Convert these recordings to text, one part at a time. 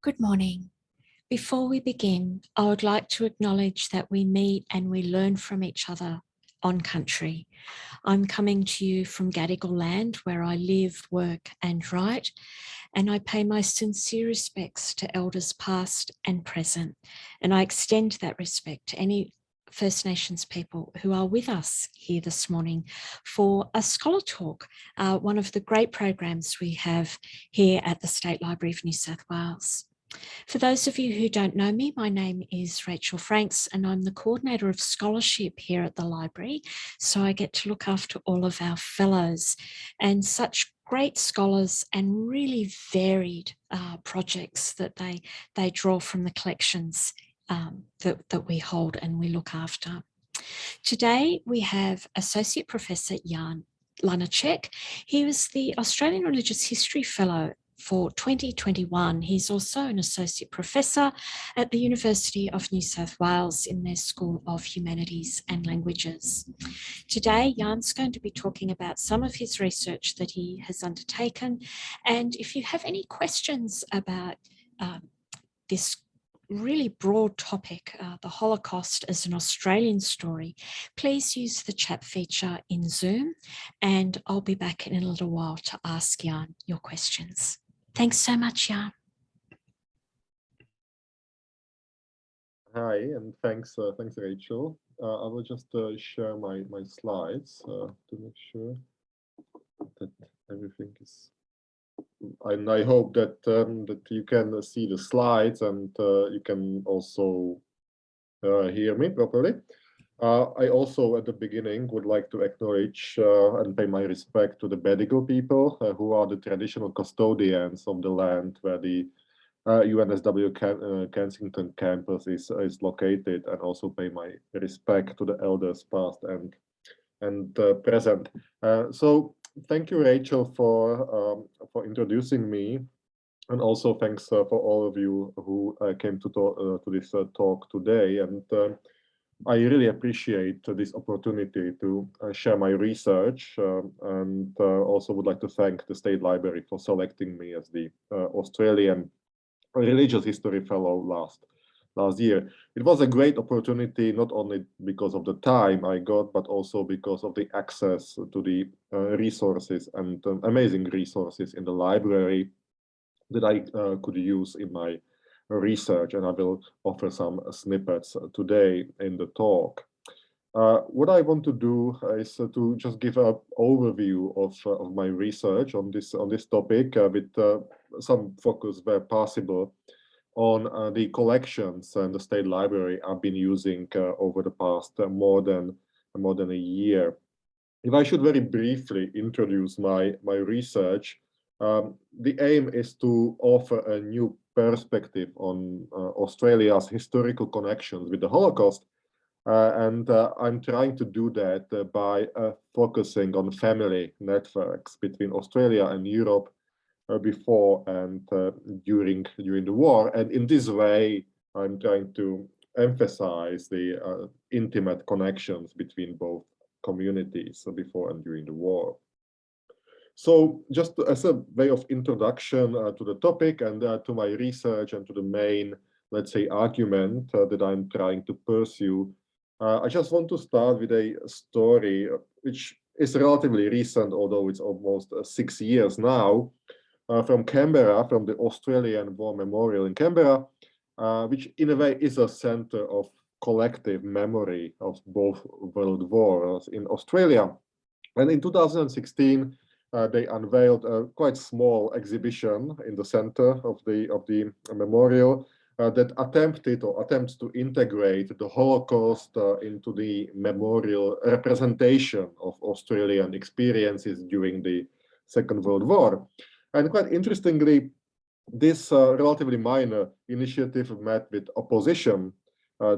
Good morning. Before we begin, I would like to acknowledge that we meet and we learn from each other on country. I'm coming to you from Gadigal land, where I live, work and write, and I pay my sincere respects to elders past and present, and I extend that respect to any First Nations people who are with us here this morning for a Scholar Talk, one of the great programs we have here at the State Library of New South Wales. For those of you who don't know me, my name is Rachel Franks and I'm the coordinator of scholarship here at the library. So I get to look after all of our fellows and such great scholars and really varied projects that they draw from the collections that we hold and we look after. Today we have Associate Professor Jan Láníček. He was the Australian Religious History Fellow for 2021. He's also an associate professor at the University of New South Wales in their School of Humanities and Languages. Today, Jan's going to be talking about some of his research that he has undertaken. And if you have any questions about this really broad topic, the Holocaust as an Australian story, please use the chat feature in Zoom, and I'll be back in a little while to ask Jan your questions. Thanks so much, Jan. Hi, and thanks, Rachel. I will just share my slides to make sure that everything is. And I hope that that you can see the slides and you can also hear me properly. I also, at the beginning, would like to acknowledge and pay my respect to the Gadigal people, who are the traditional custodians of the land where the UNSW Kensington campus is located, and also pay my respect to the elders past and present. So thank you, Rachel, for introducing me, and also thanks for all of you who came to this talk today. And I really appreciate this opportunity to share my research, and also would like to thank the State Library for selecting me as the Australian Religious History Fellow last year. It was a great opportunity, not only because of the time I got, but also because of the access to the resources and amazing resources in the library that I could use in my research, and I will offer some snippets today in the talk. What I want to do is to just give an overview of my research on this topic, with some focus where possible on the collections and the State Library I've been using over the past more than a year. If I should very briefly introduce my research, the aim is to offer a new perspective on Australia's historical connections with the Holocaust, and I'm trying to do that by focusing on family networks between Australia and Europe before and during the war. And in this way, I'm trying to emphasize the intimate connections between both communities before and during the war. So just as a way of introduction to the topic and to my research and to the main, let's say, argument that I'm trying to pursue, I just want to start with a story which is relatively recent, although it's almost 6 years now, from Canberra, from the Australian War Memorial in Canberra, which in a way is a center of collective memory of both world wars in Australia. And in 2016, they unveiled a quite small exhibition in the center of the memorial that attempts to integrate the Holocaust into the memorial representation of Australian experiences during the Second World War. And quite interestingly, this relatively minor initiative met with opposition.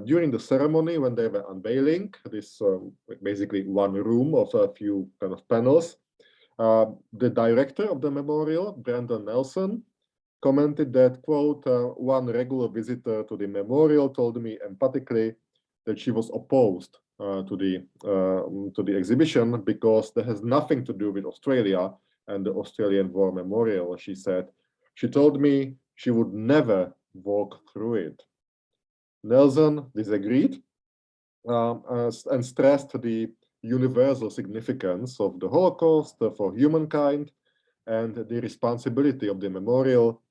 During the ceremony, when they were unveiling this basically one room of a few kind of panels, the director of the memorial, Brendan Nelson, commented that, quote, one regular visitor to the memorial told me emphatically that she was opposed to the exhibition because that has nothing to do with Australia and the Australian War Memorial, she said. She told me she would never walk through it. Nelson disagreed and stressed the universal significance of the Holocaust for humankind and the responsibility of the memorial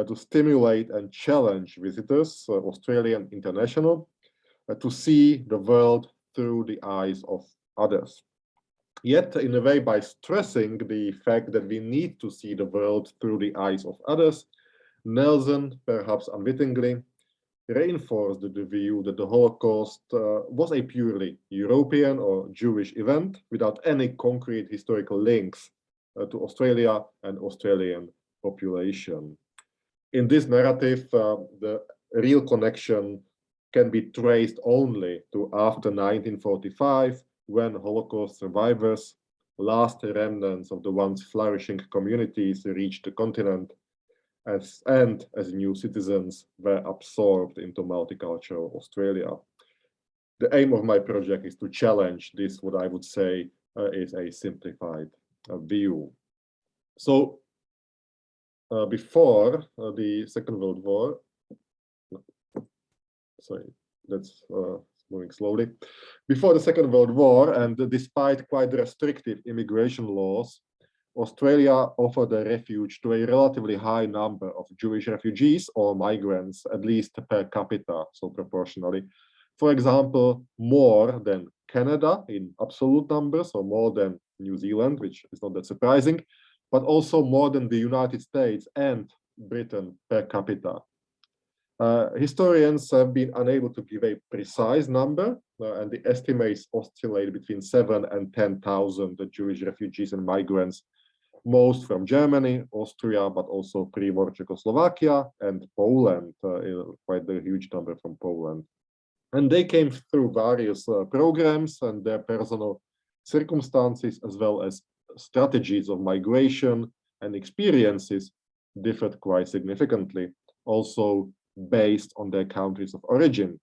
to stimulate and challenge visitors, Australian international, to see the world through the eyes of others. Yet, in a way, by stressing the fact that we need to see the world through the eyes of others, Nelson, perhaps unwittingly, reinforced the view that the Holocaust was a purely European or Jewish event without any concrete historical links to Australia and Australian population. In this narrative, the real connection can be traced only to after 1945, when Holocaust survivors, last remnants of the once flourishing communities, reached the continent as new citizens were absorbed into multicultural Australia. The aim of my project is to challenge this, what I would say is a simplified view. So before the Second World War, sorry, that's moving slowly. Before the Second World War, and despite quite restrictive immigration laws, Australia offered a refuge to a relatively high number of Jewish refugees or migrants, at least per capita, so proportionally. For example, more than Canada in absolute numbers, or more than New Zealand, which is not that surprising, but also more than the United States and Britain per capita. Historians have been unable to give a precise number, and the estimates oscillate between 7,000 and 10,000 Jewish refugees and migrants, most from Germany, Austria, but also pre-war Czechoslovakia and Poland, quite a huge number from Poland. And they came through various programs, and their personal circumstances, as well as strategies of migration and experiences, differed quite significantly, also based on their countries of origin.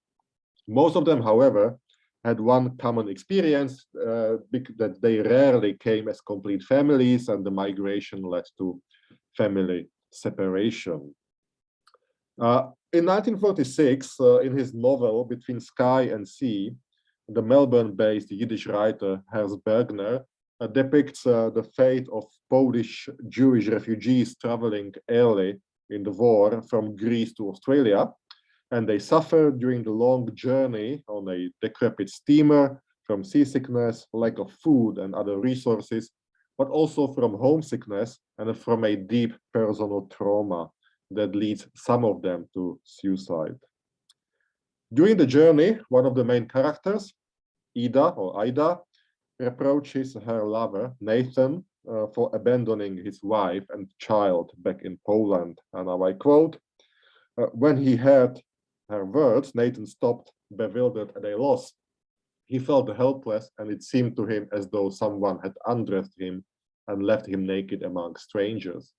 Most of them, however, had one common experience, that they rarely came as complete families, and the migration led to family separation. In 1946, in his novel Between Sky and Sea, the Melbourne-based Yiddish writer Herz Bergner depicts the fate of Polish Jewish refugees traveling early in the war from Greece to Australia, and they suffered during the long journey on a decrepit steamer from seasickness, lack of food and other resources, but also from homesickness and from a deep personal trauma that leads some of them to suicide. During the journey, one of the main characters, Ida, reproaches her lover, Nathan, for abandoning his wife and child back in Poland. And now I quote, when he heard her words, Nathan stopped, bewildered at a loss. He felt helpless, and it seemed to him as though someone had undressed him and left him naked among strangers.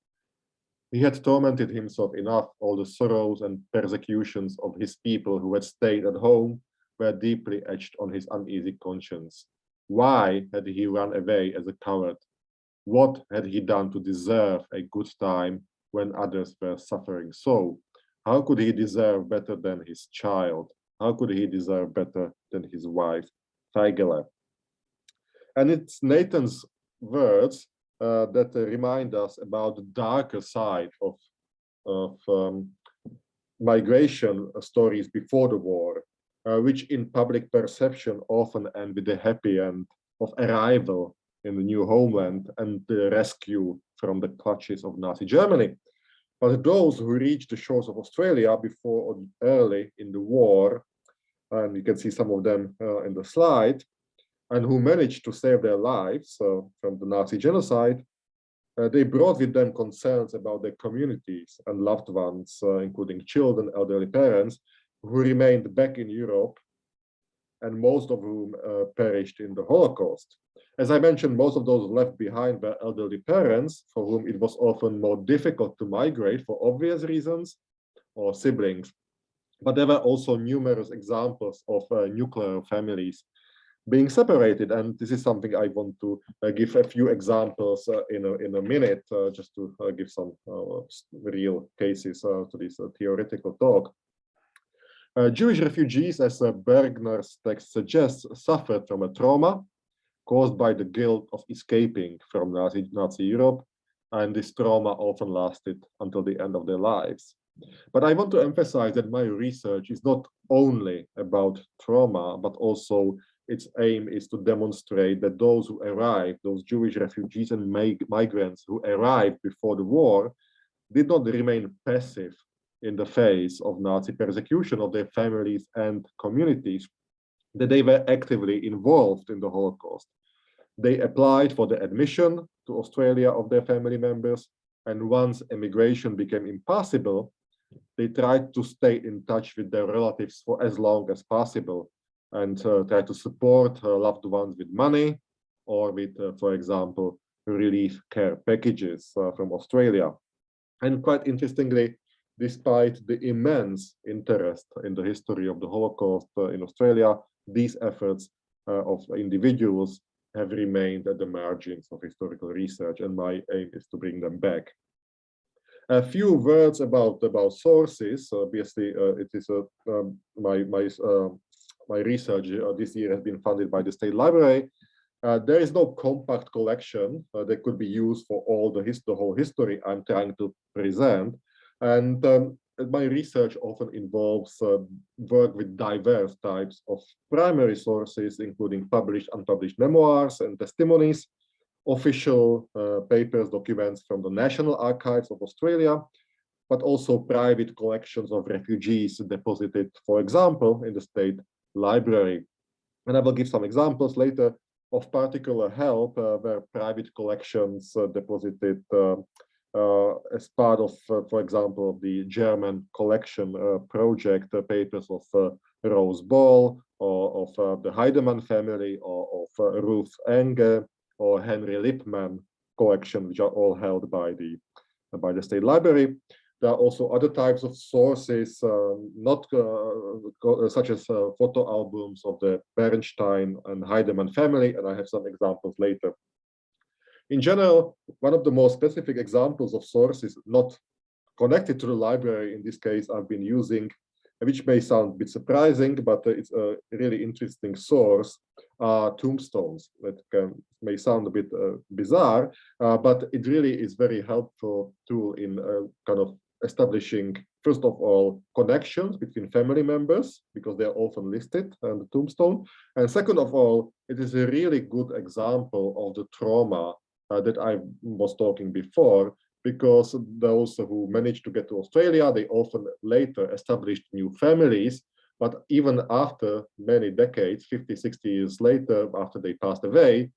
He had tormented himself enough. All the sorrows and persecutions of his people who had stayed at home were deeply etched on his uneasy conscience. Why had he run away as a coward? What had he done to deserve a good time when others were suffering so? How could he deserve better than his child? How could he deserve better than his wife, Feigele? And it's Nathan's words that remind us about the darker side of migration stories before the war, which in public perception often end with the happy end of arrival in the new homeland and the rescue from the clutches of Nazi Germany. But those who reached the shores of Australia before or early in the war, and you can see some of them in the slide, and who managed to save their lives from the Nazi genocide, they brought with them concerns about their communities and loved ones, including children, elderly parents, who remained back in Europe, and most of whom perished in the Holocaust. As I mentioned, most of those left behind were elderly parents, for whom it was often more difficult to migrate for obvious reasons, or siblings. But there were also numerous examples of nuclear families being separated. And this is something I want to give a few examples in a minute, just to give some real cases to this theoretical talk. Jewish refugees, as Bergner's text suggests, suffered from a trauma caused by the guilt of escaping from Nazi Europe, and this trauma often lasted until the end of their lives. But I want to emphasize that my research is not only about trauma, but also its aim is to demonstrate that those who arrived, those Jewish refugees and migrants who arrived before the war, did not remain passive in the face of Nazi persecution of their families and communities, that they were actively involved in the Holocaust. They applied for the admission to Australia of their family members, and once emigration became impossible, they tried to stay in touch with their relatives for as long as possible and try to support loved ones with money or with, for example, relief care packages from Australia. And quite interestingly, despite the immense interest in the history of the Holocaust in Australia, these efforts of individuals have remained at the margins of historical research, and my aim is to bring them back. A few words about sources. Obviously, it is my research this year has been funded by the State Library. There is no compact collection that could be used for all the whole history I'm trying to present. And my research often involves work with diverse types of primary sources, including published, unpublished memoirs and testimonies, official papers, documents from the National Archives of Australia, but also private collections of refugees deposited, for example, in the State Library. And I will give some examples later of particular help where private collections deposited as part of, for example, of the German collection project, papers of Rose Ball, or of the Heidemann family, or of Ruth Enge, or Henry Lippmann collection, which are all held by the State Library. There are also other types of sources, such as photo albums of the Bernstein and Heidemann family, and I have some examples later. In general, one of the more specific examples of sources not connected to the library, in this case, I've been using, which may sound a bit surprising, but it's a really interesting source, tombstones. That may sound a bit bizarre, but it really is very helpful tool in kind of establishing, first of all, connections between family members, because they're often listed on the tombstone. And second of all, it is a really good example of the trauma that I was talking before, because those who managed to get to Australia, they often later established new families. But even after many decades, 50, 60 years later, after they passed away,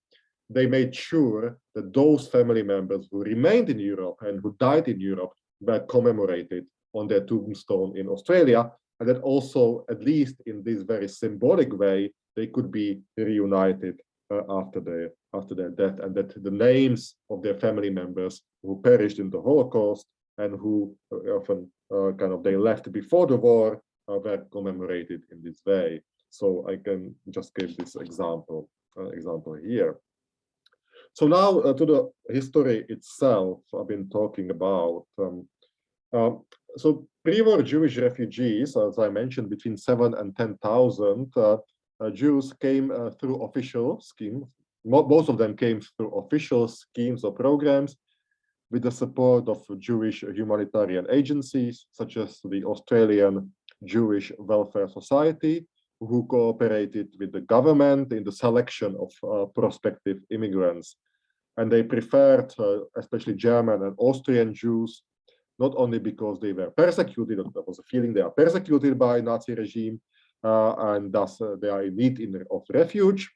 they made sure that those family members who remained in Europe and who died in Europe were commemorated on their tombstone in Australia. And that also, at least in this very symbolic way, they could be reunited after their death, and that the names of their family members who perished in the Holocaust and who often they left before the war were commemorated in this way. So I can just give this example here. So now to the history itself I've been talking about. So pre-war Jewish refugees, as I mentioned, between 7,000 and 10,000 Jews came through official schemes. Most of them came through official schemes or programs with the support of Jewish humanitarian agencies, such as the Australian Jewish Welfare Society, who cooperated with the government in the selection of prospective immigrants. And they preferred, especially German and Austrian Jews, not only because they were persecuted, there was a feeling they are persecuted by Nazi regime, and thus they are in need of refuge,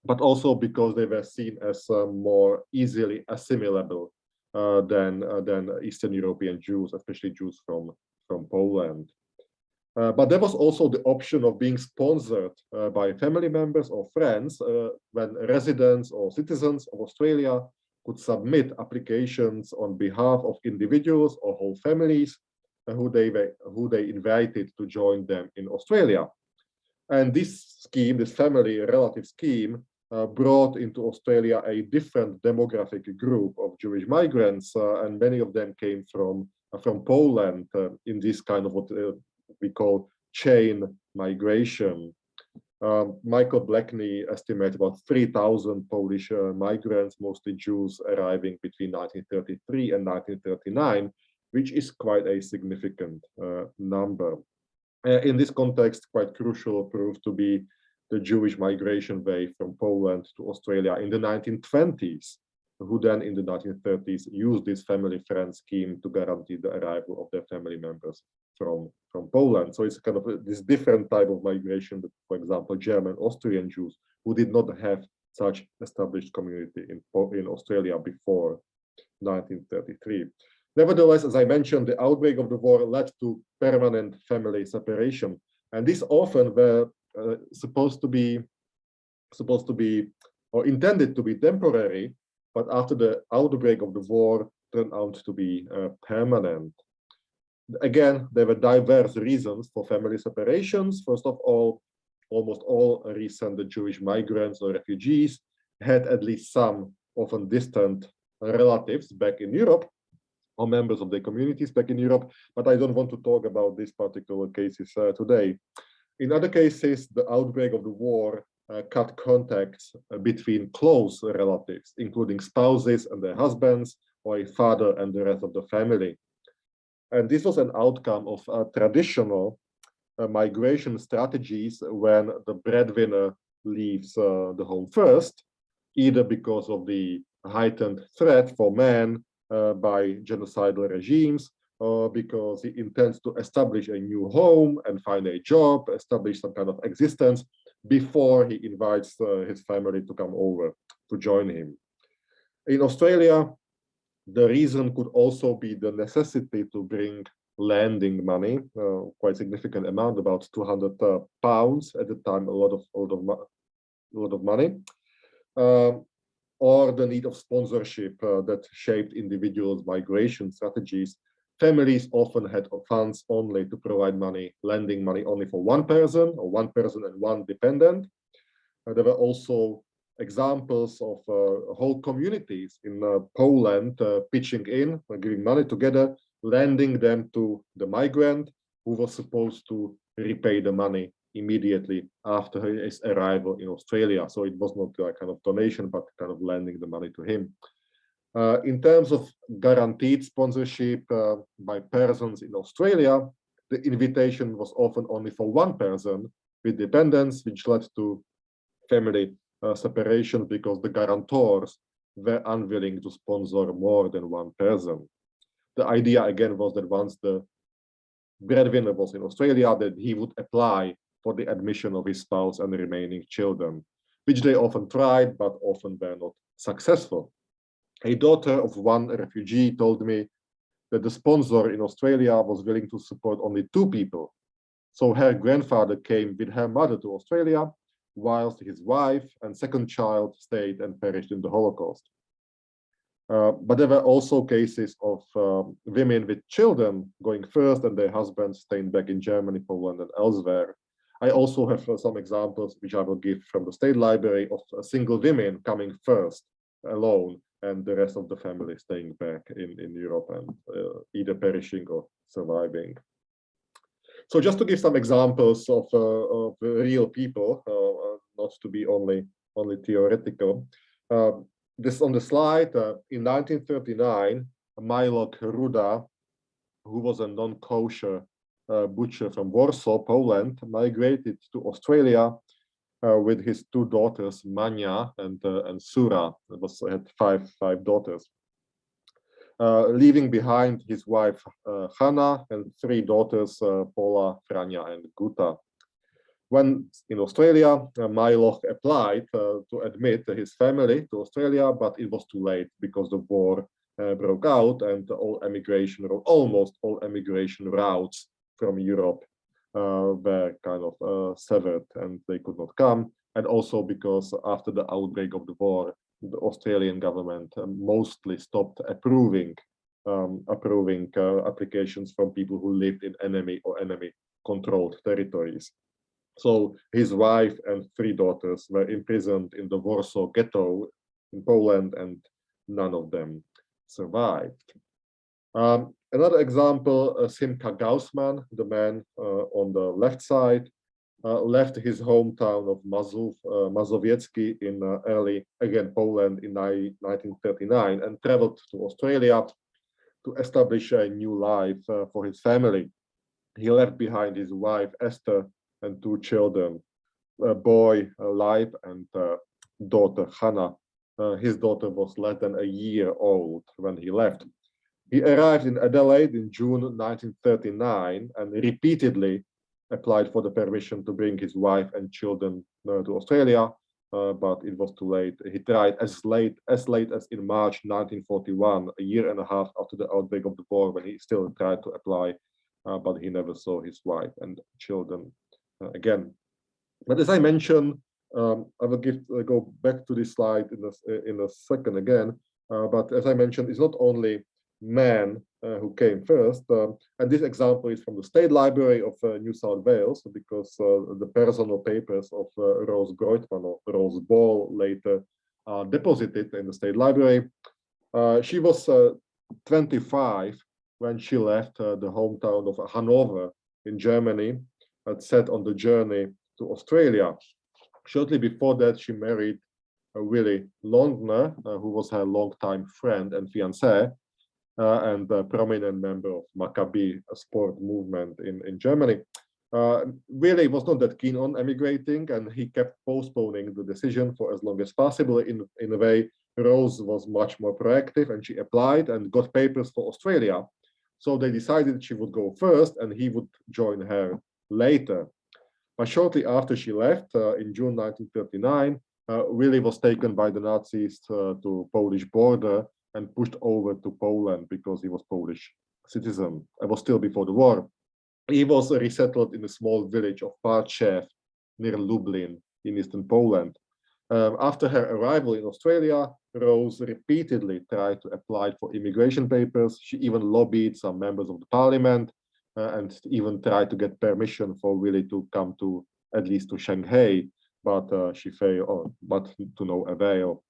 but also because they were seen as more easily assimilable than Eastern European Jews, especially Jews from Poland. But there was also the option of being sponsored by family members or friends when residents or citizens of Australia could submit applications on behalf of individuals or whole families who they invited to join them in Australia. And this scheme, this family relative scheme, brought into Australia a different demographic group of Jewish migrants, and many of them came from Poland in this kind of what we call chain migration. Michael Blackney estimates about 3,000 Polish migrants, mostly Jews, arriving between 1933 and 1939, which is quite a significant number. In this context, quite crucial proved to be the Jewish migration wave from Poland to Australia in the 1920s, who then in the 1930s used this family friend scheme to guarantee the arrival of their family members from Poland. So it's kind of this different type of migration that, for example, German, Austrian Jews who did not have such established community in Australia before 1933. Nevertheless, as I mentioned, the outbreak of the war led to permanent family separation, and this often were supposed to be or intended to be temporary, but after the outbreak of the war turned out to be permanent. Again, there were diverse reasons for family separations. First of all, almost all recent Jewish migrants or refugees had at least some, often distant, relatives back in Europe, or members of their communities back in Europe, but I don't want to talk about these particular cases today. In other cases, the outbreak of the war cut contacts between close relatives, including spouses and their husbands, or a father and the rest of the family. And this was an outcome of traditional migration strategies when the breadwinner leaves the home first, either because of the heightened threat for men by genocidal regimes, or because he intends to establish a new home and find a job, establish some kind of existence before he invites his family to come over to join him. In Australia, the reason could also be the necessity to bring lending money, quite significant amount, about 200 pounds at the time, a lot of money, or the need of sponsorship that shaped individuals' migration strategies. Families often had funds only to provide money, lending money only for one person, or one person and one dependent. There were also examples of whole communities in Poland pitching in, giving money together, lending them to the migrant who was supposed to repay the money immediately after his arrival in Australia. So it was not a kind of donation, but kind of lending the money to him. In terms of guaranteed sponsorship by persons in Australia, the invitation was often only for one person with dependents, which led to family separation because the guarantors were unwilling to sponsor more than one person. The idea again was that once the breadwinner was in Australia, that he would apply for the admission of his spouse and the remaining children, which they often tried, but often were not successful. A daughter of one refugee told me that the sponsor in Australia was willing to support only two people. So her grandfather came with her mother to Australia, whilst his wife and second child stayed and perished in the Holocaust. But there were also cases of women with children going first and their husbands staying back in Germany, Poland, and elsewhere. I also have some examples, which I will give from the State Library, of single women coming first alone and the rest of the family staying back in Europe and either perishing or surviving. So just to give some examples of real people, not to be only theoretical. This on the slide, in 1939, Milok Ruda, who was a non-kosher butcher from Warsaw, Poland, migrated to Australia with his two daughters, Mania and Sura. He had five daughters. Leaving behind his wife Hanna and three daughters, Paula, Frania, and Guta. When in Australia, Milok applied to admit his family to Australia, but it was too late because the war broke out and almost all emigration routes from Europe were kind of severed and they could not come. And also because after the outbreak of the war, the Australian government mostly stopped approving applications from people who lived in enemy or enemy-controlled territories. So his wife and 3 daughters were imprisoned in the Warsaw ghetto in Poland, and none of them survived. Another example, Simka Gaussman, the man on the left side, left his hometown of Mazowiecki in early, again, Poland in 1939 and traveled to Australia to establish a new life for his family. He left behind his wife, Esther, and 2 children, a boy, Leib, and daughter, Hannah. His daughter was less than a year old when he left. He arrived in Adelaide in June 1939 and repeatedly applied for the permission to bring his wife and children to Australia, but it was too late. He tried as late as in March 1941, a year and a half after the outbreak of the war, when he still tried to apply, but he never saw his wife and children again. But as I mentioned, I will go back to this slide in a second again. But as I mentioned, it's not only men who came first, and this example is from the State Library of New South Wales, because the personal papers of Rose Groitman, or Rose Ball, later deposited in the State Library. She was 25 when she left the hometown of Hanover in Germany and set on the journey to Australia. Shortly before that, she married Willie Londner, who was her longtime friend and fiancé, and a prominent member of Maccabi sport movement in Germany. Willie was not that keen on emigrating, and he kept postponing the decision for as long as possible. In a way, Rose was much more proactive, and she applied and got papers for Australia. So they decided she would go first, and he would join her later. But shortly after she left, in June 1939, Willie was taken by the Nazis to Polish border and pushed over to Poland because he was Polish citizen. It was still before the war. He was resettled in a small village of Parcels near Lublin in eastern Poland. After her arrival in Australia, Rose repeatedly tried to apply for immigration papers. She even lobbied some members of the parliament and even tried to get permission for Willie to come to at least to Shanghai, but she failed, but to no avail.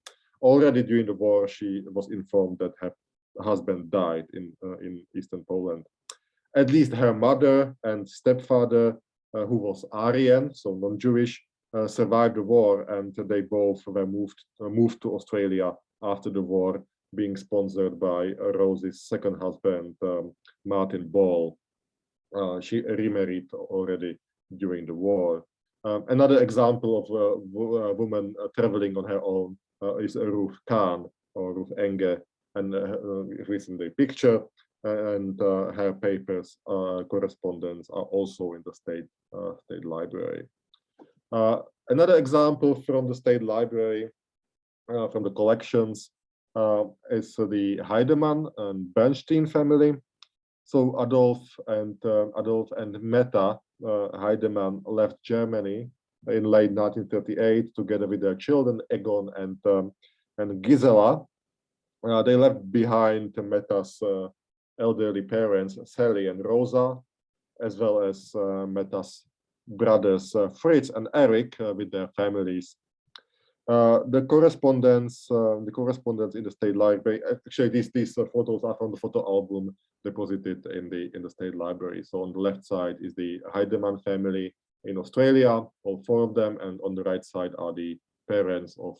Already during the war, she was informed that her husband died in eastern Poland. At least her mother and stepfather, who was Aryan, so non-Jewish, survived the war, and they both were moved to Australia after the war, being sponsored by Rose's second husband, Martin Ball. She remarried already during the war. Another example of a woman traveling on her own is Ruth Kahn, or Ruth Enge, and recently picture, and her papers, correspondence, are also in the State Library. Another example from the State Library, from the collections, is the Heidemann and Bernstein family. So Adolf and Meta Heidemann left Germany in late 1938 together with their children Egon and Gisela. They left behind Meta's elderly parents Sally and Rosa, as well as Meta's brothers Fritz and Eric with their families. The correspondence in the State Library. Actually, these photos are from the photo album deposited in the State Library. So on the left side is the Heidemann family in Australia, all 4 of them, and on the right side are the parents of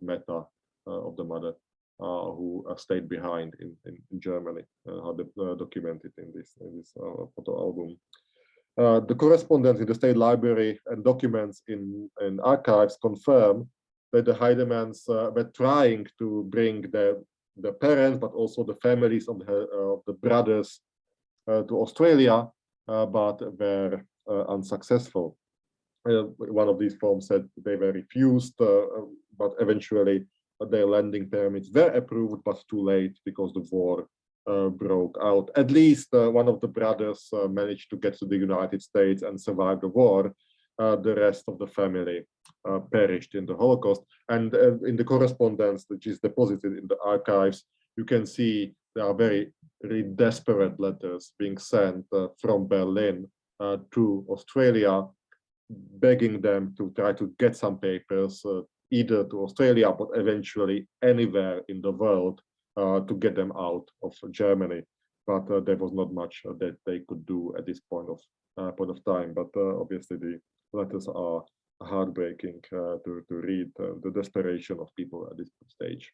Meta, of the mother, who stayed behind in Germany, documented in this photo album. The correspondence in the State Library and documents in archives confirm that the Heidemanns were trying to bring the parents, but also the families of the brothers to Australia, but were unsuccessful. One of these forms said they were refused, but eventually their landing permits were approved, but too late because the war broke out. At least one of the brothers managed to get to the United States and survive the war. The rest of the family perished in the Holocaust. And in the correspondence which is deposited in the archives, you can see there are very desperate letters being sent from Berlin to Australia, begging them to try to get some papers, either to Australia, but eventually anywhere in the world, to get them out of Germany. But there was not much that they could do at this point of time. But obviously the letters are heartbreaking to read, the desperation of people at this stage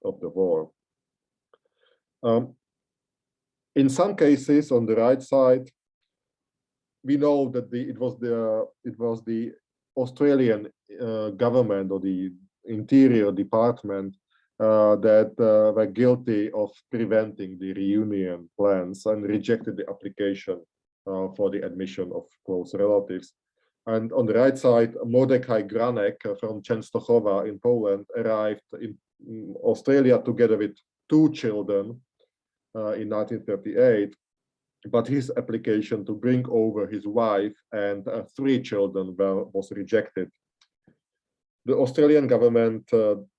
of the war. In some cases, on the right side, we know that it was the Australian government or the Interior Department that were guilty of preventing the reunion plans and rejected the application for the admission of close relatives. And on the right side, Mordecai Granek from Częstochowa in Poland arrived in Australia together with 2 children in 1938. But his application to bring over his wife and 3 children was rejected. The Australian government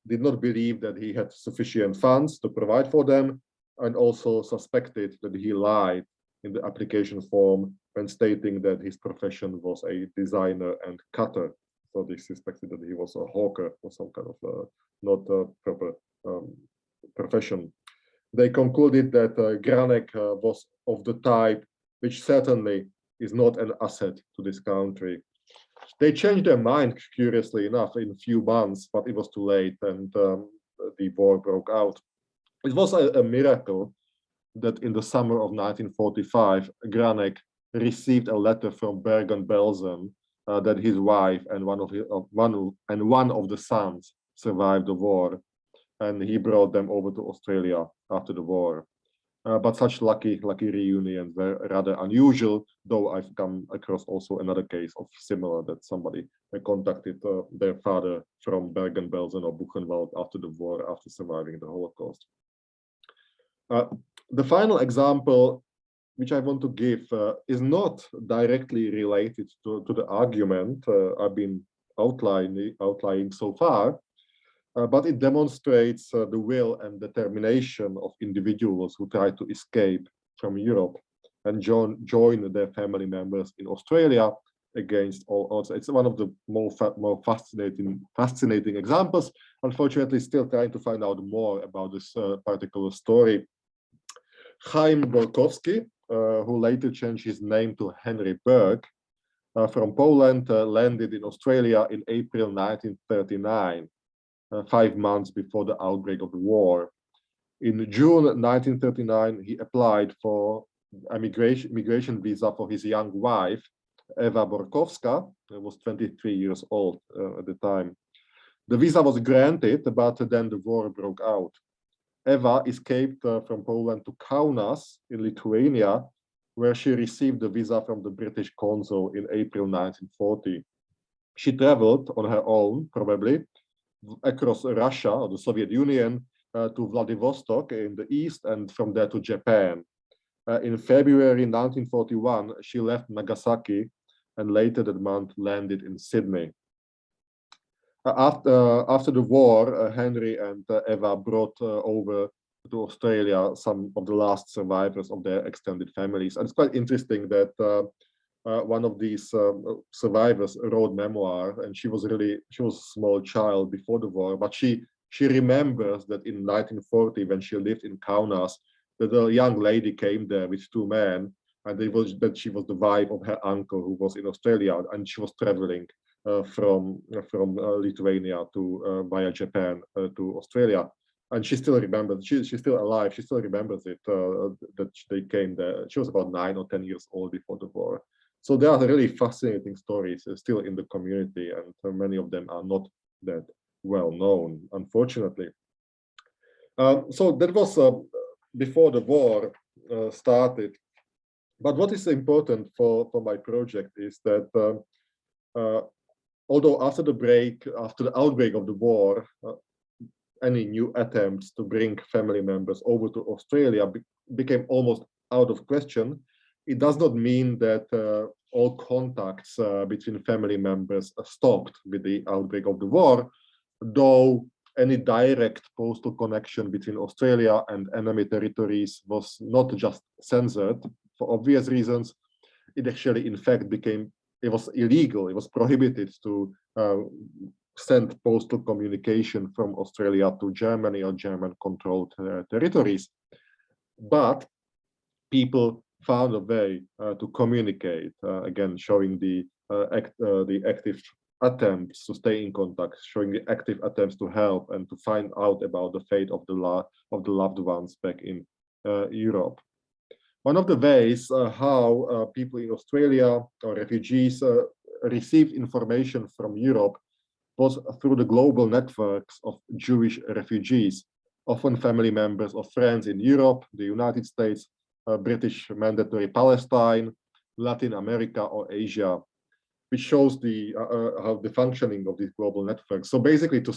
did not believe that he had sufficient funds to provide for them, and also suspected that he lied in the application form when stating that his profession was a designer and cutter. So they suspected that he was a hawker or some kind of not a proper profession. They concluded that Granek was of the type which certainly is not an asset to this country. They changed their mind, curiously enough, in a few months, but it was too late, and the war broke out. It was a miracle that in the summer of 1945, Granek received a letter from Bergen-Belsen that his wife and one of the sons survived the war, and he brought them over to Australia after the war. But such lucky reunions were rather unusual, though I've come across also another case of similar, that somebody contacted their father from Bergen-Belsen or Buchenwald after the war, after surviving the Holocaust. The final example which I want to give is not directly related to the argument I've been outlining so far, but it demonstrates the will and determination of individuals who try to escape from Europe and join their family members in Australia against all odds. It's one of the more fascinating examples. Unfortunately, still trying to find out more about this particular story. Chaim Borkowski, who later changed his name to Henry Berg, from Poland, landed in Australia in April 1939. 5 months before the outbreak of the war. In June 1939, he applied for a migration visa for his young wife, Eva Borkowska, who was 23 years old at the time. The visa was granted, but then the war broke out. Eva escaped from Poland to Kaunas in Lithuania, where she received the visa from the British consul in April 1940. She traveled on her own, probably, across Russia or the Soviet Union to Vladivostok in the east, and from there to Japan. In February 1941, she left Nagasaki and later that month landed in Sydney. After the war, Henry and Eva brought over to Australia some of the last survivors of their extended families. And it's quite interesting that one of these survivors wrote memoir, and she was a small child before the war, but she remembers that in 1940, when she lived in Kaunas, that a young lady came there with 2 men, and that she was the wife of her uncle who was in Australia, and she was traveling from Lithuania to via Japan to Australia. And she still remembers, she's still alive, she still remembers it, that they came there. She was about 9 or 10 years old before the war. So there are really fascinating stories still in the community, and many of them are not that well known, unfortunately. So that was before the war started. But what is important for my project is that although after the outbreak of the war, any new attempts to bring family members over to Australia became almost out of question, it does not mean that all contacts between family members stopped with the outbreak of the war, though any direct postal connection between Australia and enemy territories was not just censored for obvious reasons. It actually, in fact, became it was illegal, it was prohibited to send postal communication from Australia to Germany or German-controlled territories. But people found a way to communicate, again, showing the active attempts to stay in contact, showing the active attempts to help and to find out about the fate of the loved ones back in Europe. One of the ways how people in Australia or refugees received information from Europe was through the global networks of Jewish refugees, often family members or friends in Europe, the United States, British Mandatory Palestine, Latin America or Asia, which shows the how the functioning of these global networks. So basically, to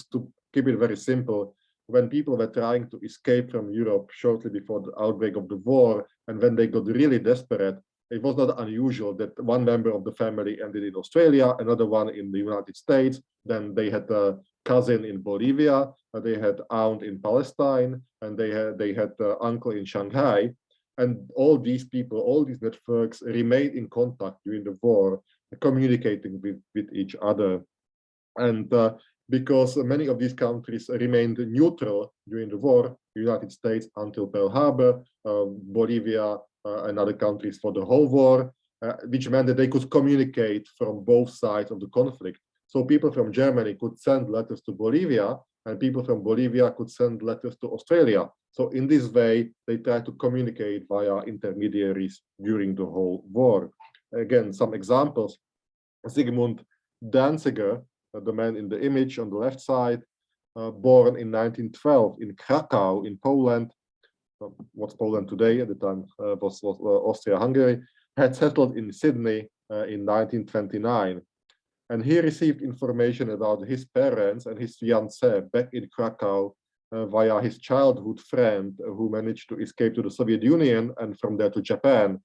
keep it very simple, when people were trying to escape from Europe shortly before the outbreak of the war, and when they got really desperate, it was not unusual that one member of the family ended in Australia, another one in the United States, then they had a cousin in Bolivia, they had aunt in Palestine, and they had uncle in Shanghai. And all these people, all these networks remained in contact during the war, communicating with each other. And because many of these countries remained neutral during the war, the United States until Pearl Harbor, Bolivia, and other countries for the whole war, which meant that they could communicate from both sides of the conflict. So people from Germany could send letters to Bolivia, and people from Bolivia could send letters to Australia. So in this way, they tried to communicate via intermediaries during the whole war. Again, some examples. Zygmunt Danziger, the man in the image on the left side, born in 1912 in Krakow in Poland, what's Poland today, at the time was Austria-Hungary, had settled in Sydney in 1929. And he received information about his parents and his fiancée back in Krakow via his childhood friend who managed to escape to the Soviet Union and from there to Japan.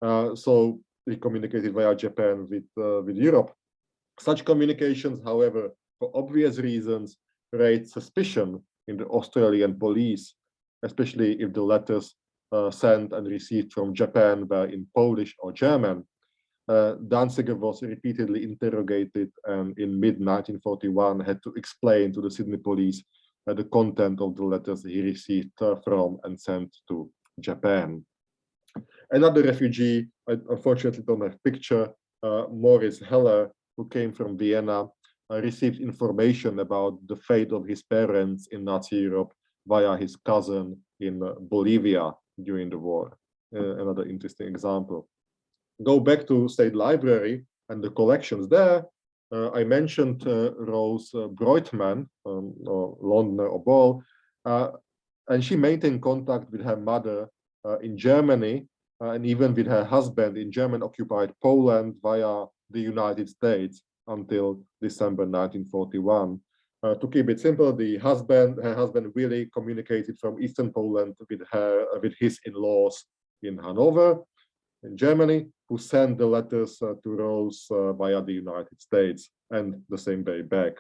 So he communicated via Japan with Europe. Such communications, however, for obvious reasons, raised suspicion in the Australian police, especially if the letters sent and received from Japan were in Polish or German. Danziger was repeatedly interrogated and in mid-1941 had to explain to the Sydney police the content of the letters he received from and sent to Japan. Another refugee, I unfortunately don't have a picture, Maurice Heller, who came from Vienna, received information about the fate of his parents in Nazi Europe via his cousin in Bolivia during the war. Another interesting example. Go back to State Library and the collections there. I mentioned Rose Breutmann, or Londner or Ball, and she maintained contact with her mother in Germany and even with her husband in German-occupied Poland via the United States until December 1941. To keep it simple, her husband Willie communicated from Eastern Poland with his in-laws in Hanover, in Germany, who sent the letters to Rose via the United States and the same way back.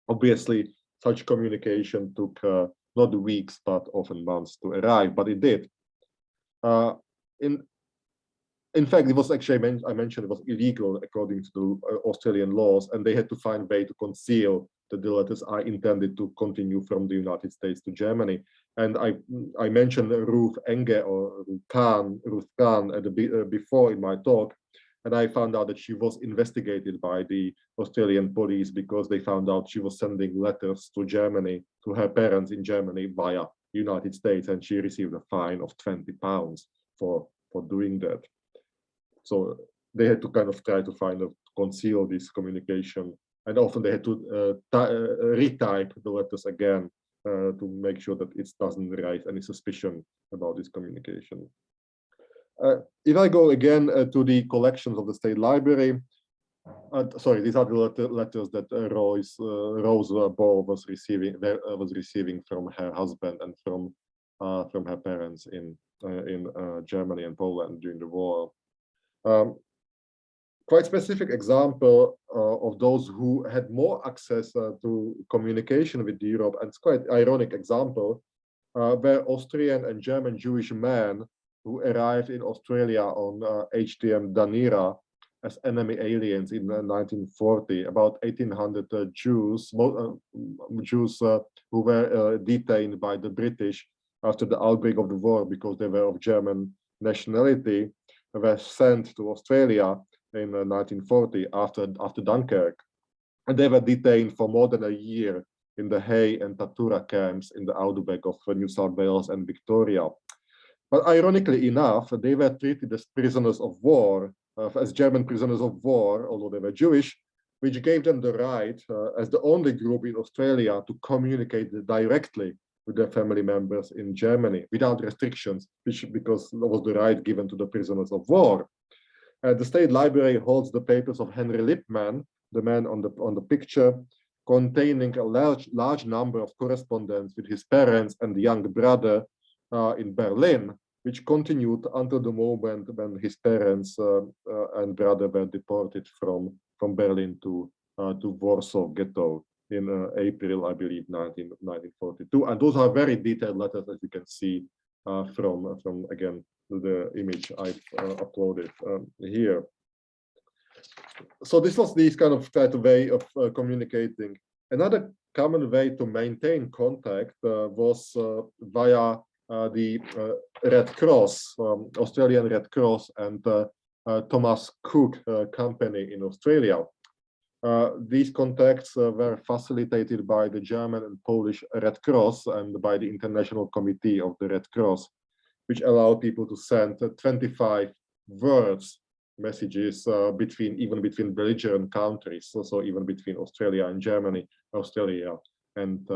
Obviously, such communication took not weeks, but often months to arrive, but it did. In fact, it was actually, I mentioned it was illegal according to the Australian laws, and they had to find a way to conceal that the letters are intended to continue from the United States to Germany. And I mentioned Ruth Enge or Ruth Kahn before in my talk, and I found out that she was investigated by the Australian police because they found out she was sending letters to Germany, to her parents in Germany via United States, and she received a fine of £20 for doing that. So they had to kind of try to conceal this communication, and often they had to retype the letters again to make sure that it doesn't raise any suspicion about this communication. If I go again to the collections of the State Library, sorry, these are the letters that Rose Ball was receiving from her husband and from her parents in Germany and Poland during the war. Quite specific example of those who had more access to communication with Europe, and it's quite ironic example, were Austrian and German Jewish men who arrived in Australia on HTM Danira as enemy aliens in 1940. About 1,800 Jews who were detained by the British after the outbreak of the war because they were of German nationality, were sent to Australia in 1940 after Dunkirk. And they were detained for more than a year in the Hay and Tatura camps in the outback of New South Wales and Victoria. But ironically enough, they were treated as prisoners of war, as German prisoners of war, although they were Jewish, which gave them the right, as the only group in Australia, to communicate directly with their family members in Germany without restrictions, because that was the right given to the prisoners of war. The State Library holds the papers of Henry Lippmann, the man on the picture, containing a large number of correspondence with his parents and the young brother in Berlin, which continued until the moment when his parents and brother were deported from Berlin to Warsaw Ghetto in April, I believe, 1942. And those are very detailed letters, as you can see from again, the image I've uploaded here. So this was this kind of way of communicating. Another common way to maintain contact was via the Red Cross, Australian Red Cross, and Thomas Cook Company in Australia. These contacts were facilitated by the German and Polish Red Cross and by the International Committee of the Red Cross, which allowed people to send 25 words messages even between belligerent countries, so even between Australia and Germany, Australia and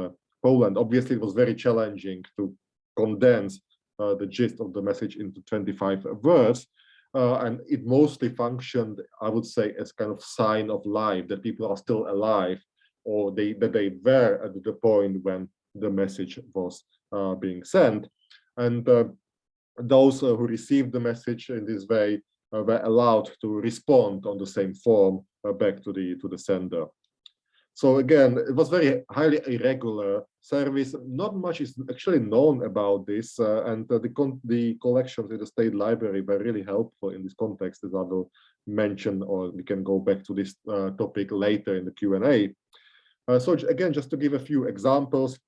Poland. Obviously, it was very challenging to condense the gist of the message into 25 words, and it mostly functioned, I would say, as kind of sign of life, that people are still alive, or that they were at the point when the message was being sent. And those who received the message in this way were allowed to respond on the same form back to the sender. So again, it was very highly irregular service. Not much is actually known about this, and the collections in the State Library were really helpful in this context, as I will mention, or we can go back to this topic later in the Q&A. So again, just to give a few examples,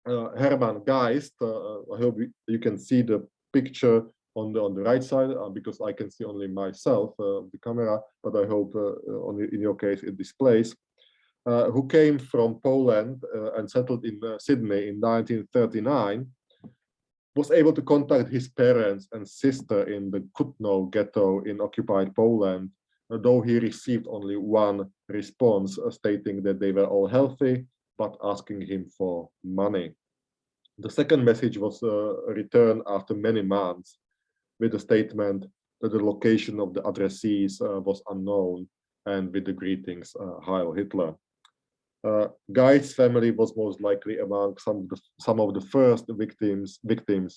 Hermann Geist, I hope you can see the picture on the right side, because I can see only myself, the camera, but I hope in your case it displays, who came from Poland and settled in Sydney in 1939, was able to contact his parents and sister in the Kutno ghetto in occupied Poland, though he received only one response stating that they were all healthy, but asking him for money. The second message was returned after many months, with a statement that the location of the addressees was unknown, and with the greetings, Heil Hitler. Geist's family was most likely among some of the first victims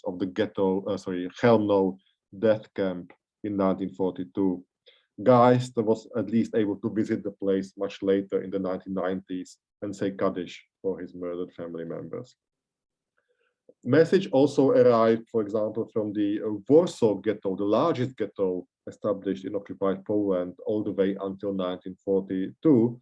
of the ghetto, Chelmno death camp in 1942. Geist was at least able to visit the place much later in the 1990s and say Kaddish for his murdered family members. Message also arrived, for example, from the Warsaw Ghetto, the largest ghetto established in occupied Poland all the way until 1942.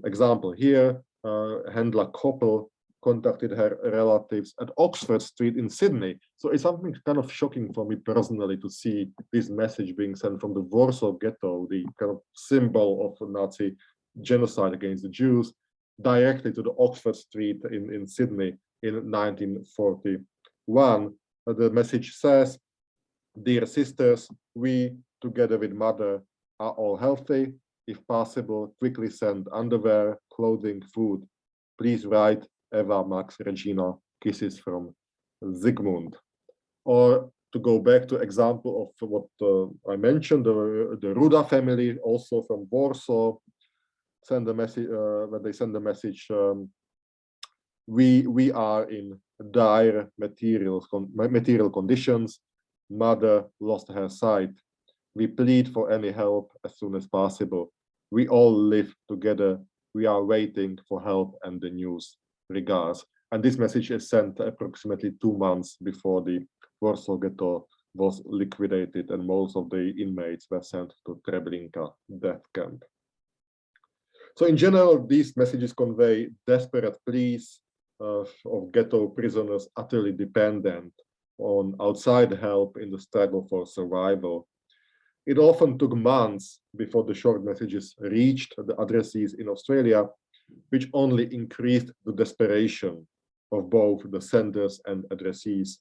Example here, Hendla Koppel contacted her relatives at Oxford Street in Sydney. So it's something kind of shocking for me personally to see this message being sent from the Warsaw Ghetto, the kind of symbol of Nazi genocide against the Jews, directly to the Oxford Street in Sydney in 1941. The message says, "Dear sisters, we, together with mother, are all healthy. If possible, quickly send underwear, clothing, food. Please write Eva, Max, Regina, kisses from Zygmunt." Or to go back to example of what I mentioned, the Ruda family, also from Warsaw, send a message, when they send the message, we are in dire material conditions. Mother lost her sight. We plead for any help as soon as possible. We all live together. We are waiting for help and the news. Regards. And this message is sent approximately 2 months before the Warsaw Ghetto was liquidated and most of the inmates were sent to Treblinka death camp. So in general, these messages convey desperate pleas of ghetto prisoners utterly dependent on outside help in the struggle for survival. It often took months before the short messages reached the addressees in Australia, which only increased the desperation of both the senders and addressees.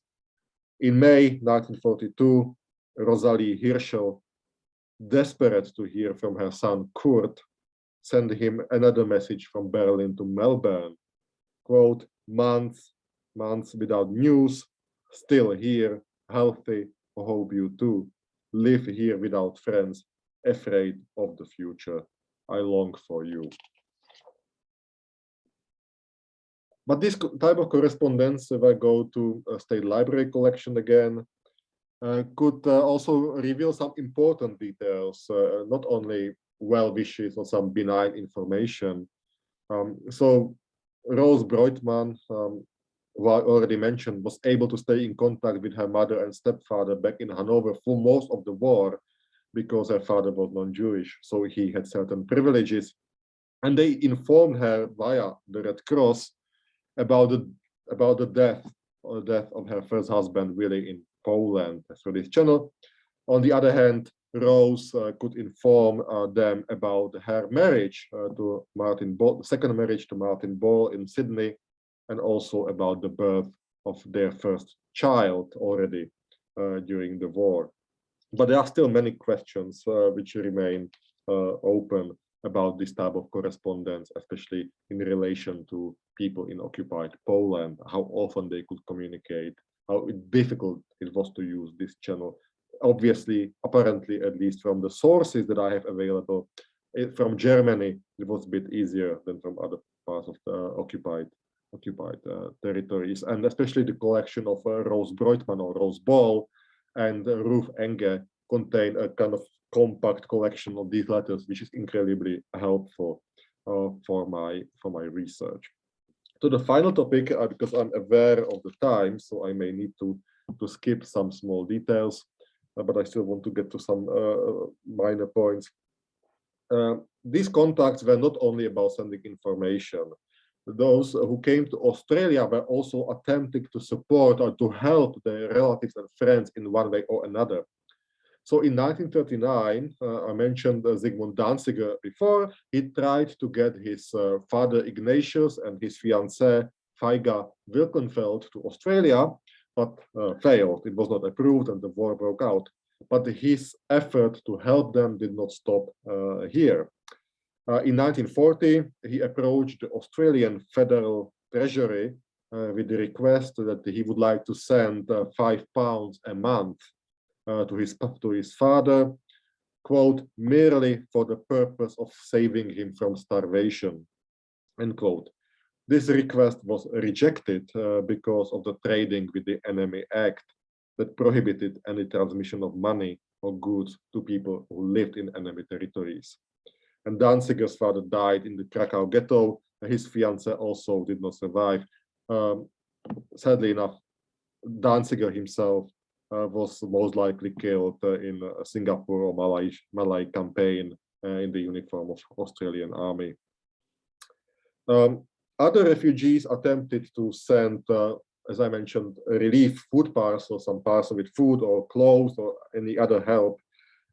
In May 1942, Rosalie Hirschel, desperate to hear from her son Kurt, sent him another message from Berlin to Melbourne. Quote, months without news, still here, healthy, hope you too. Live here without friends, afraid of the future. I long for you. But this type of correspondence, if I go to a state library collection again, could also reveal some important details, not only well wishes or some benign information. So Rose Breutmann, who I already mentioned, was able to stay in contact with her mother and stepfather back in Hanover for most of the war because her father was non-Jewish, so he had certain privileges. And they informed her via the Red Cross about the death of her first husband, Willie, in Poland through this channel. On the other hand, Rose could inform them about her marriage to Martin Ball, the second marriage to Martin Ball in Sydney, and also about the birth of their first child already during the war. But there are still many questions which remain open about this type of correspondence, especially in relation to people in occupied Poland, how often they could communicate, how difficult it was to use this channel. Obviously, apparently, at least from the sources that I have available, from Germany, it was a bit easier than from other parts of the occupied territories, and especially the collection of Rose Breutmann or Rose Ball and Ruth Enge contain a kind of compact collection of these letters, which is incredibly helpful for my research. To the final topic, because I'm aware of the time, so I may need to skip some small details, but I still want to get to some minor points. These contacts were not only about sending information. Those who came to Australia were also attempting to support or to help their relatives and friends in one way or another. So in 1939, I mentioned Zygmunt Danziger before, he tried to get his father Ignatius and his fiancée Feiga Wilkenfeld to Australia, but failed. It was not approved and the war broke out. But his effort to help them did not stop here. In 1940, he approached the Australian Federal Treasury with the request that he would like to send £5 a month to his father, quote, merely for the purpose of saving him from starvation, end quote. This request was rejected because of the Trading with the Enemy Act that prohibited any transmission of money or goods to people who lived in enemy territories. And Danziger's father died in the Krakow ghetto. His fiancée also did not survive. Sadly enough, Danziger himself was most likely killed in a Singapore or Malay campaign in the uniform of Australian Army. Other refugees attempted to send, as I mentioned, relief food parcels, some parcel with food or clothes or any other help.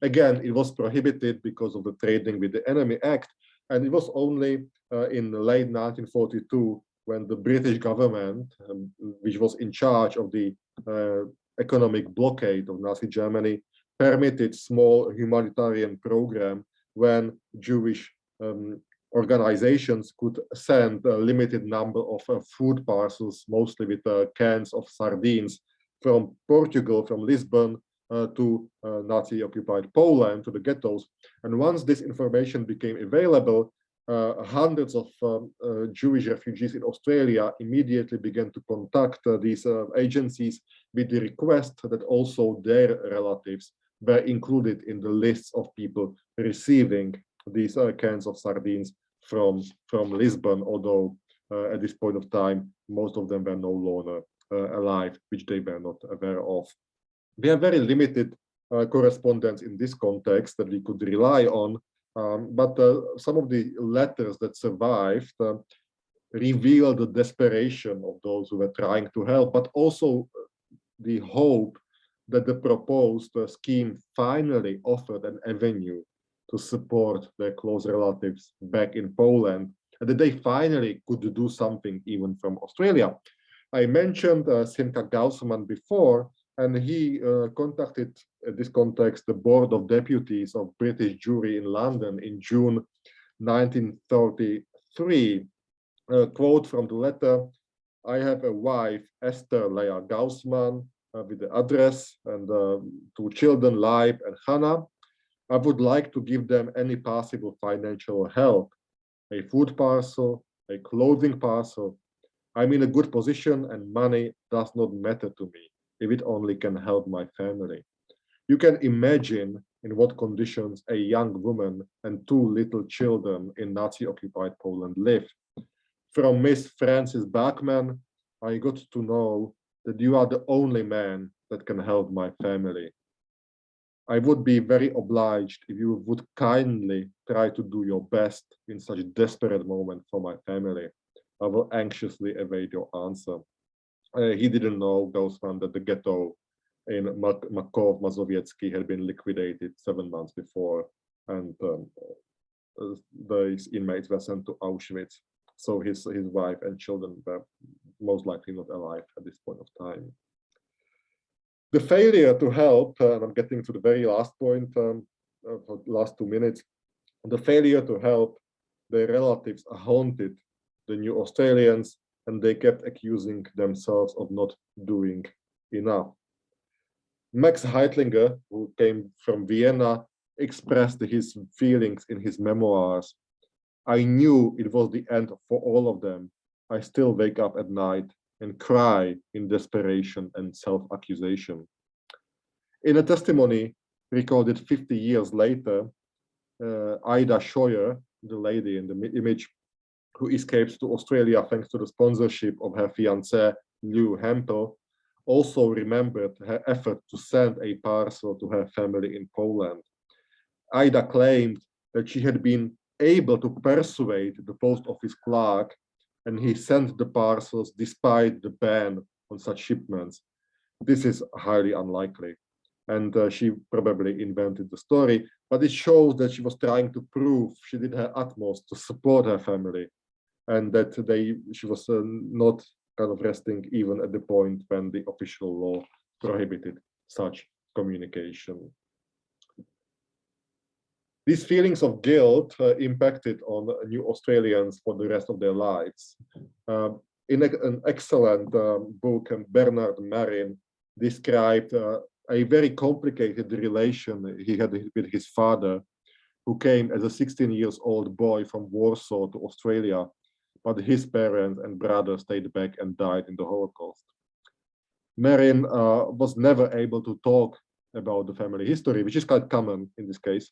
Again, it was prohibited because of the Trading with the Enemy Act, and it was only in late 1942 when the British government, which was in charge of the economic blockade of Nazi Germany, permitted small humanitarian program when Jewish organizations could send a limited number of food parcels, mostly with cans of sardines, from Portugal, from Lisbon, to Nazi-occupied Poland, to the ghettos. And once this information became available, hundreds of Jewish refugees in Australia immediately began to contact these agencies with the request that also their relatives were included in the lists of people receiving these cans of sardines from Lisbon, although at this point of time, most of them were no longer alive, which they were not aware of. We have very limited correspondence in this context that we could rely on, but some of the letters that survived reveal the desperation of those who were trying to help, but also the hope that the proposed scheme finally offered an avenue to support their close relatives back in Poland, and that they finally could do something even from Australia. I mentioned Simka Gaussman before, and he contacted, in this context, the Board of Deputies of British Jury in London in June 1933. A quote from the letter: "I have a wife, Esther Leah Gaussman, with the address, and 2 children, Leib and Hannah. I would like to give them any possible financial help, a food parcel, a clothing parcel. I'm in a good position and money does not matter to me if it only can help my family." You can imagine in what conditions a young woman and 2 little children in Nazi-occupied Poland lived. From Miss Frances Bachman, I got to know that you are the only man that can help my family. I would be very obliged if you would kindly try to do your best in such a desperate moment for my family. I will anxiously await your answer. He didn't know, Gaussman, that the ghetto in Makov Mazowiecki had been liquidated 7 months before, and these inmates were sent to Auschwitz. So his wife and children were most likely not alive at this point of time. The failure to help, and I'm getting to the very last point, for the last 2 minutes, the failure to help their relatives haunted the new Australians, and they kept accusing themselves of not doing enough. Max Heitlinger, who came from Vienna, expressed his feelings in his memoirs. "I knew it was the end for all of them. I still wake up at night and cry in desperation and self-accusation." In a testimony recorded 50 years later, Ida Scheuer, the lady in the image, who escaped to Australia thanks to the sponsorship of her fiancé, Lew Hempel, also remembered her effort to send a parcel to her family in Poland. Ida claimed that she had been able to persuade the post office clerk, and he sent the parcels despite the ban on such shipments. This is highly unlikely, and she probably invented the story, but it shows that she was trying to prove she did her utmost to support her family, and that she was not kind of resting even at the point when the official law prohibited such communication. These feelings of guilt impacted on new Australians for the rest of their lives. In an excellent book, Bernard Marin described a very complicated relation he had with his father, who came as a 16-year-old boy from Warsaw to Australia, but his parents and brother stayed back and died in the Holocaust. Marin was never able to talk about the family history, which is quite common in this case,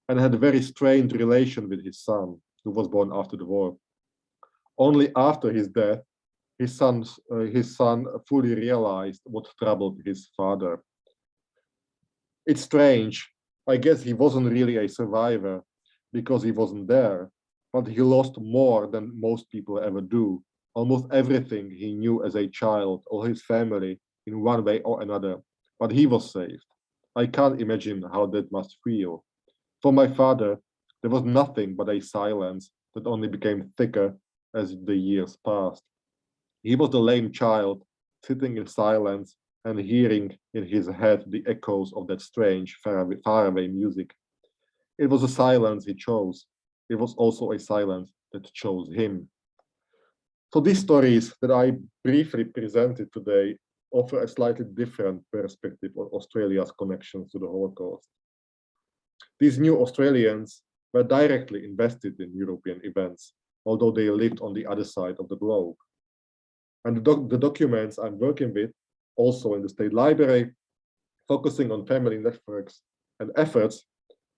and had a very strained relation with his son, who was born after the war. Only after his death, his son fully realized what troubled his father. It's strange. I guess he wasn't really a survivor because he wasn't there, but he lost more than most people ever do. Almost everything he knew as a child or his family in one way or another, but he was saved. I can't imagine how that must feel. For my father, there was nothing but a silence that only became thicker as the years passed. He was the lame child, sitting in silence and hearing in his head the echoes of that strange, faraway music. It was a silence he chose. It was also a silence that chose him. So these stories that I briefly presented today offer a slightly different perspective on Australia's connections to the Holocaust. These new Australians were directly invested in European events, although they lived on the other side of the globe. And the documents I'm working with, also in the State Library, focusing on family networks and efforts,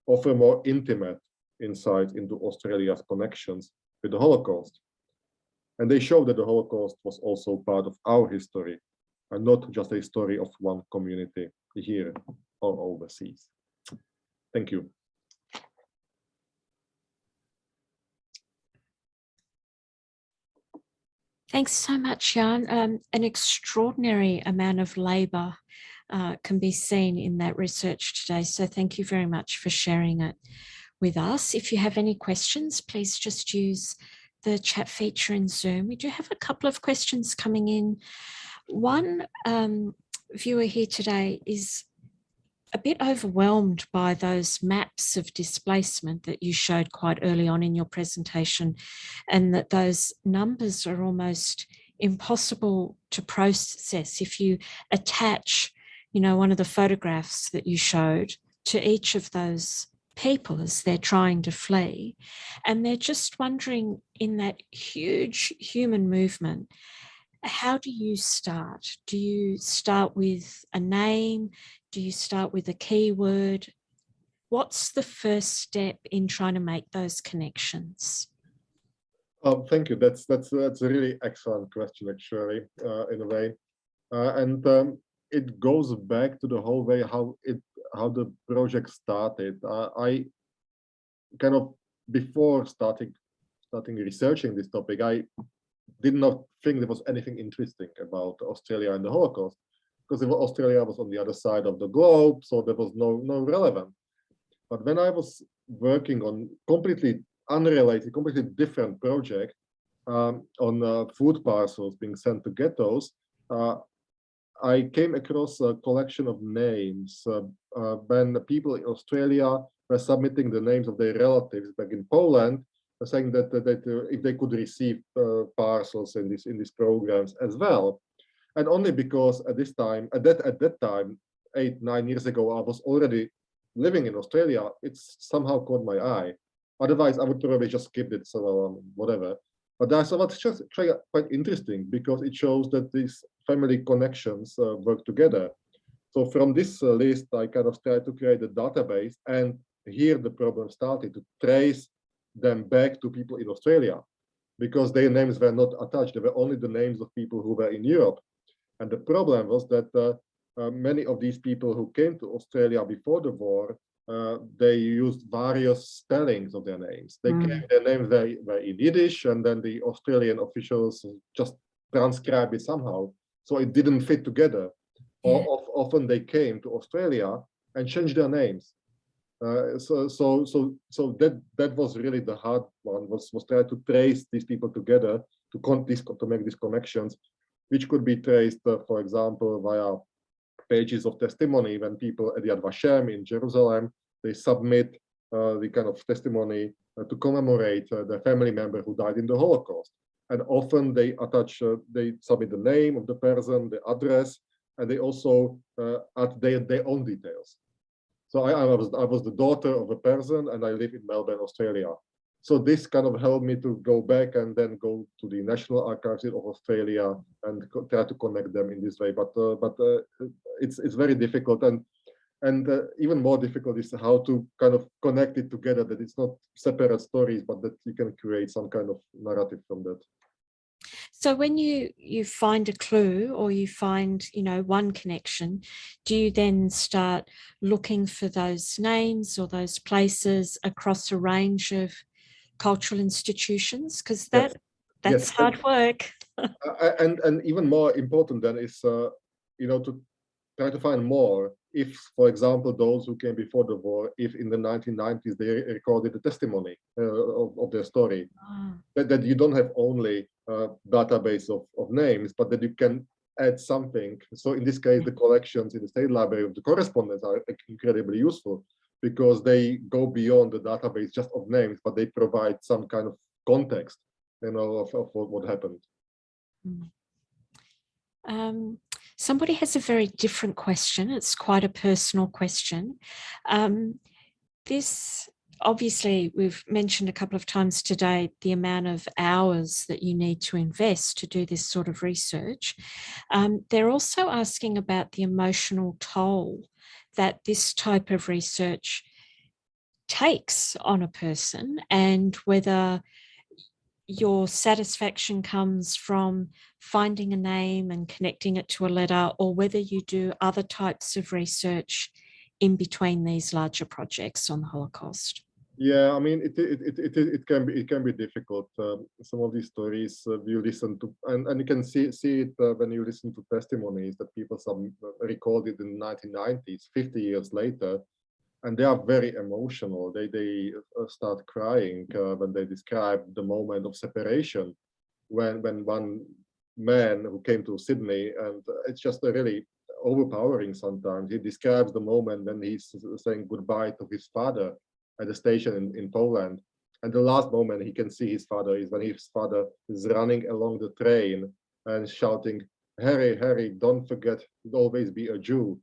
offer more intimate insight into Australia's connections with the Holocaust. And they show that the Holocaust was also part of our history, and not just a story of one community. here or overseas. Thank you. Thanks so much, Jan. An extraordinary amount of labour can be seen in that research today. So thank you very much for sharing it with us. If you have any questions, please just use the chat feature in Zoom. We do have a couple of questions coming in. One viewer here today is a bit overwhelmed by those maps of displacement that you showed quite early on in your presentation, and that those numbers are almost impossible to process if you attach, you know, one of the photographs that you showed to each of those people as they're trying to flee. And they're just wondering, in that huge human movement, how do you start? Do you start with a name? Do you start with a keyword? What's the first step in trying to make those connections? Thank you. That's a really excellent question, actually, in a way, and it goes back to the whole way how the project started. I kind of, before starting researching this topic, I did not think there was anything interesting about Australia and the Holocaust, because Australia was on the other side of the globe, so there was no relevance. But when I was working on completely unrelated, completely different project on food parcels being sent to ghettos, I came across a collection of names when the people in Australia were submitting the names of their relatives back in Poland, saying that if they could receive parcels in these programs as well. And only because at that time, 8-9 years ago, I was already living in Australia, it's somehow caught my eye. Otherwise, I would probably just skip it, so whatever. But I thought it's just quite interesting, because it shows that these family connections work together. So from this list, I kind of tried to create a database, and here the problem started, to trace them back to people in Australia, because their names were not attached. They were only the names of people who were in Europe. And the problem was that many of these people who came to Australia before the war, they used various spellings of their names. Their names were in Yiddish, and then the Australian officials just transcribed it somehow. So it didn't fit together. Yeah. Or often they came to Australia and changed their names. So that was really the hard one, was try to trace these people together, to make these connections, which could be traced, for example, via pages of testimony. When people at Yad Vashem in Jerusalem, they submit the kind of testimony to commemorate the family member who died in the Holocaust. And often they attach, they submit the name of the person, the address, and they also add their own details. So I was the daughter of a person, and I live in Melbourne, Australia. So this kind of helped me to go back and then go to the National Archives of Australia and try to connect them in this way. But it's very difficult, and even more difficult is how to kind of connect it together, that it's not separate stories, but that you can create some kind of narrative from that. So when you find a clue, or you find, you know, one connection, do you then start looking for those names or those places across a range of cultural institutions? Because that's yes. Hard work. and even more important than is, you know, to try to find more. If, for example, those who came before the war, if in the 1990s they recorded a testimony of their story, that you don't have only a database of names, but that you can add something. So in this case, the collections in the State Library of the correspondence are incredibly useful, because they go beyond the database just of names, but they provide some kind of context, you know, of what happened. Somebody has a very different question. It's quite a personal question. This, obviously, we've mentioned a couple of times today the amount of hours that you need to invest to do this sort of research. They're also asking about the emotional toll that this type of research takes on a person, and whether your satisfaction comes from finding a name and connecting it to a letter, or whether you do other types of research in between these larger projects on the Holocaust. Yeah, I mean, it can be difficult. Some of these stories you listen to, and you can see it when you listen to testimonies that people recorded in the 1990s, 50 years later, and they are very emotional. They start crying when they describe the moment of separation, when one man who came to Sydney, and it's just a really overpowering sometimes. He describes the moment when he's saying goodbye to his father at the station in Poland. And the last moment he can see his father is when his father is running along the train and shouting, Harry, Harry, don't forget to always be a Jew.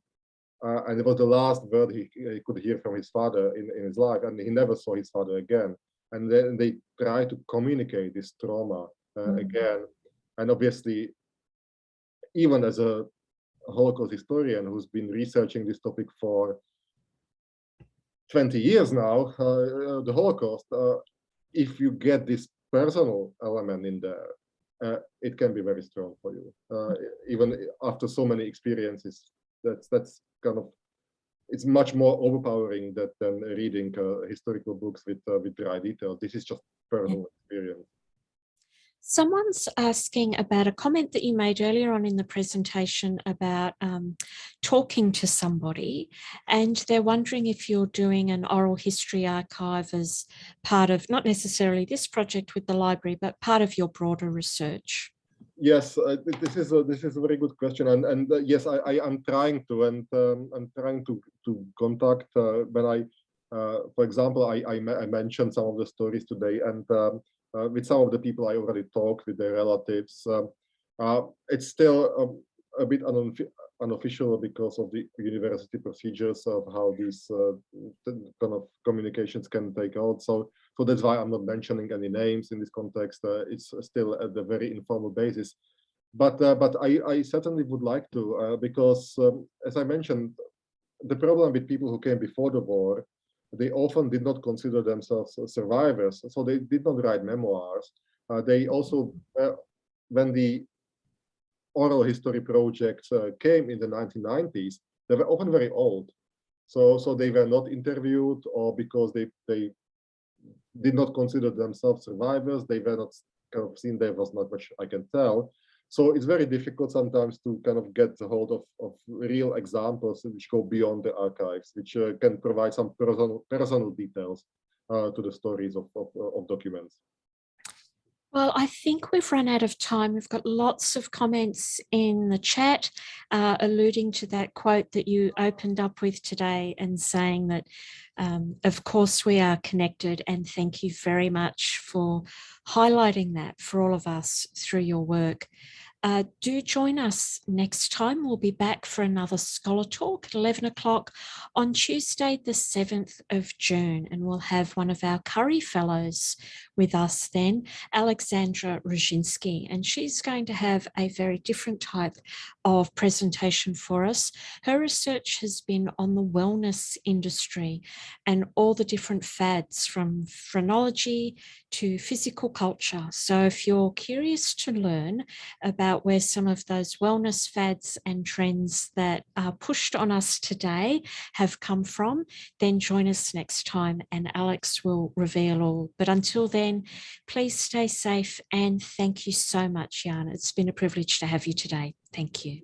And it was the last word he could hear from his father in his life, and he never saw his father again. And then they try to communicate this trauma again. And obviously, even as a Holocaust historian who's been researching this topic for 20 years now, the Holocaust, if you get this personal element in there, it can be very strong for you. Even after so many experiences, that's kind of, it's much more overpowering than reading historical books with dry details. This is just personal experience. Someone's asking about a comment that you made earlier on in the presentation about talking to somebody, and they're wondering if you're doing an oral history archive as part of, not necessarily this project with the library, but part of your broader research. Yes, this is a very good question, and yes, I'm trying to, and I'm trying to contact when I, for example, I mentioned some of the stories today, and with some of the people I already talked with their relatives. It's still a bit unofficial because of the university procedures of how these kind of communications can take out. So that's why I'm not mentioning any names in this context. It's still at the very informal basis. But I certainly would like to, because as I mentioned, the problem with people who came before the war, they often did not consider themselves survivors, so they did not write memoirs. They also, when the oral history projects came in the 1990s, they were often very old. So they were not interviewed, or because they did not consider themselves survivors, they were not kind of seen, there was not much I can tell. So it's very difficult sometimes to kind of get a hold of real examples which go beyond the archives, which can provide some personal details to the stories of documents. Well, I think we've run out of time. We've got lots of comments in the chat alluding to that quote that you opened up with today, and saying that, of course, we are connected, and thank you very much for highlighting that for all of us through your work. Do join us next time. We'll be back for another Scholar Talk at 11 o'clock on Tuesday, the 7th of June, and we'll have one of our Curry Fellows with us then, Alexandra Roginski, and she's going to have a very different type of presentation for us. Her research has been on the wellness industry and all the different fads, from phrenology to physical culture. So if you're curious to learn about where some of those wellness fads and trends that are pushed on us today have come from, then join us next time and Alex will reveal all. But until then, please stay safe, and thank you so much, Jan. It's been a privilege to have you today. Thank you.